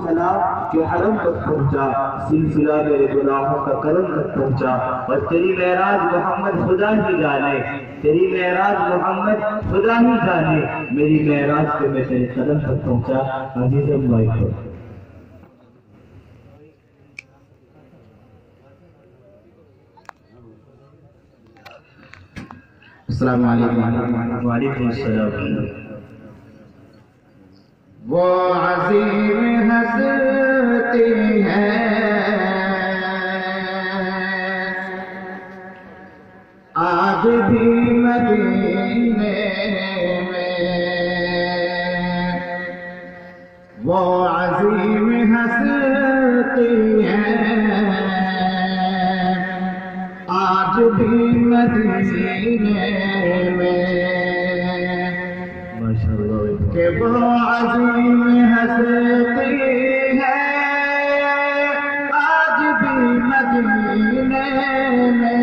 چلا کہ حرم تک پہنچا، سلسلہ میرے گناہوں کا کرم تک پہنچا، اور تیری معراج محمد خدا ہی جانے، تیری معراج محمد خدا ہی جانے، میری معراج پہ میں تیرے قدم تک پہنچا۔ عزیزم بھائی، السلام علیکم۔ وعلیکم السلام۔ وہ عظیم ہستی ہے آج بھی مدینے میں، وہ عظیم ہستی ہے آج بھی مدینے میں، کہ وہ عظیم ہستی ہے آج بھی مدینے میں،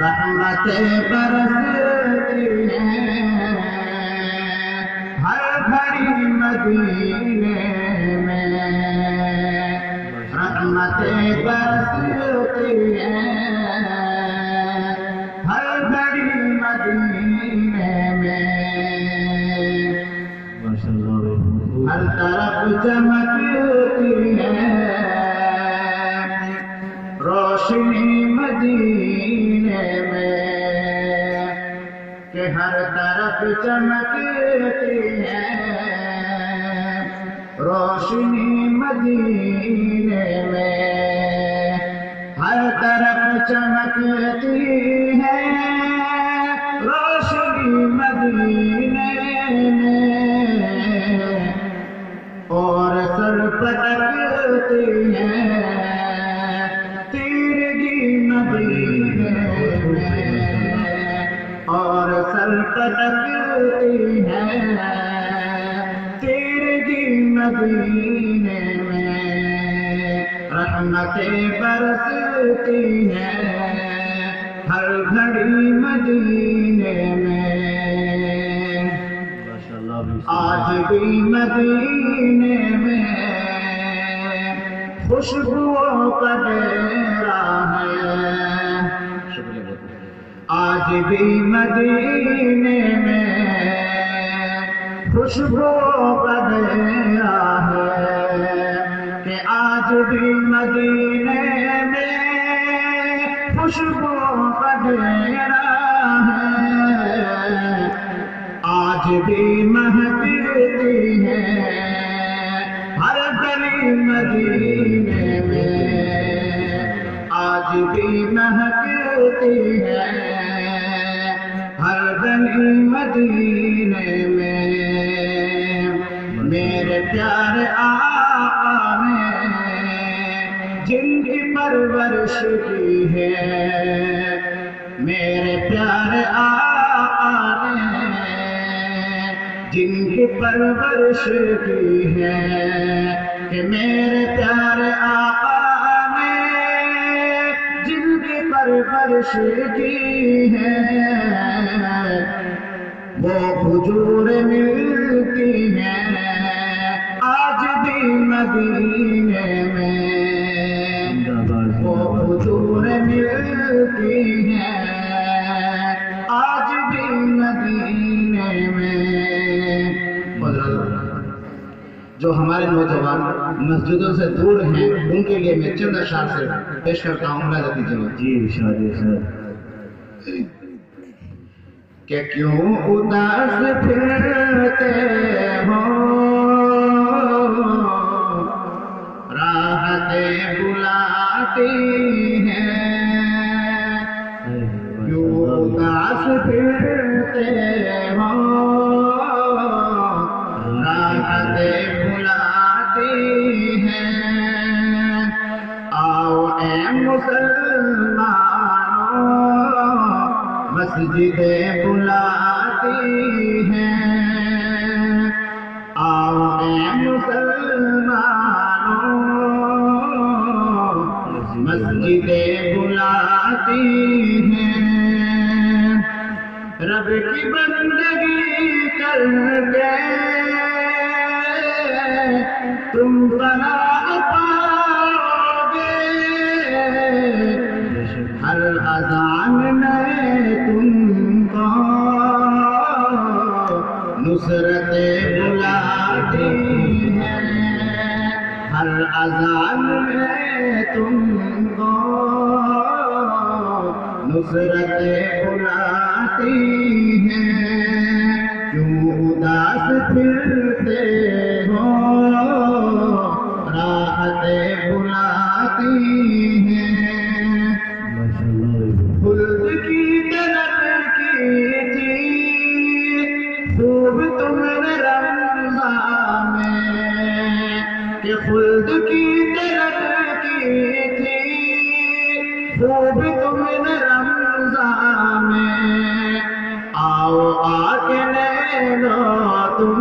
رحمتیں برستی ہیں ہر گھڑی مدینے میں، رحمتیں برستی ہیں ہر گھڑی مدینے میں، ہر طرف چمکتی ہے روشنی مدینے میں، کہ ہر طرف چمکتی ہے روشنی مدینے میں، ہر طرف چمکتی ہے روشنی مدینے میں، اور سر پٹکتی ہے تیرگی مدینے میں، اور سر پٹکتی ہے تیرگی مدینے میں، رحمتیں برستی ہیں ہر گھڑی مدینے میں، آج بھی مدینے میں خوشبوؤں کا ڈیرا ہے، آج بھی مدینے میں خوشبوؤں کا ڈیرا ہے، کہ آج بھی مدینے میں خوشبوؤں کا ڈیرا ہے، آج بھی مہکتی ہے ہر گلی مدینے میں، آج بھی مہکتی ہے ہر گلی مدینے میں، میرے پیارے آقا نے جن کی پرورش کی ہے، میرے پیارے آقا نے جن کی پرورش کی ہے، کہ میرے پیارے آقا نے جن کی پرورش کی ہے، وہ کھجور ملتی ہیں آج بھی مدینے میں، وہ کھجور ملتی ہیں آج بھی مدینے میں۔ جو ہمارے نوجوان مسجدوں سے دور ہیں ان کے لیے میں چند اشعار سے پیش کرتا ہوں، ملاحظہ کیجیے گا۔ جی ارشاد۔ کہ کیوں اداس پھرتے ہو راحتیں بلاتی ہیں، کیوں اداس پھرتے ہو راحتیں بلاتی ہیں، آؤ اے مسلمانوں مسجدیں بلاتی ہیں، آؤ اے مسلمانوں مسجدیں بلاتی ہیں، رب کی بندگی کر کے تم فلاح پاؤگے، ہر اذان میں تم کو نصرت بلاتی ہے، ہر اذان میں تم کو نصرت بلاتی ہے، کیوں اداس پھرتے ہو راحت بلاتی ہے، خلد کی طلب کی تھی خوب تم نے رمضان میں، کہ خلد کی طلب کی تھی خوب تم نے رمضان میں، آؤ آ کے لے لو تم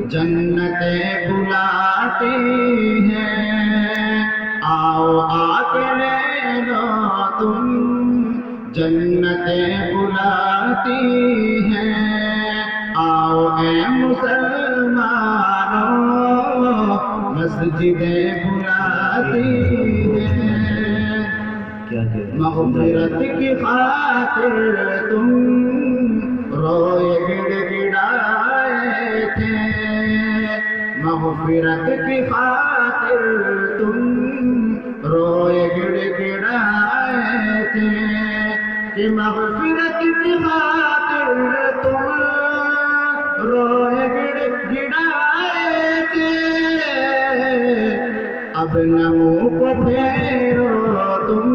جنتیں بلاتی ہیں، آؤ آ کے لے لو تم جنتیں بلاتی ہیں، آؤ اے مسلمانوں مسجدیں بلاتی ہیں، مغفرت کی خاطر تم روئے گڑ گڑائے تھے، مغفرت کی خاطر تم روئے گڑ گڑائے تھے، کہ مغفرت کی خاطر تم روئے گڑ گڑائے تھے، اب نمو کو پھیرو تم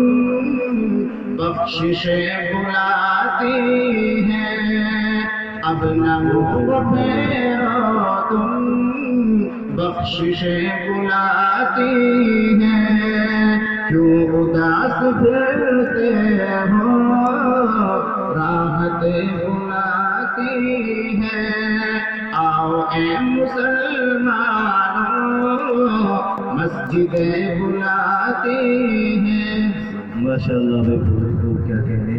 بخششیں بلاتی ہیں، اب نمو کو پھیرو تم بخششیں بلاتی ہیں، کیوں اداس پھرتے ہو راحت بلاتی ہیں، آؤ اے مسلمانوں مسجدیں بلاتی ہیں۔ ماشاءاللہ بھائی، کیا کہنے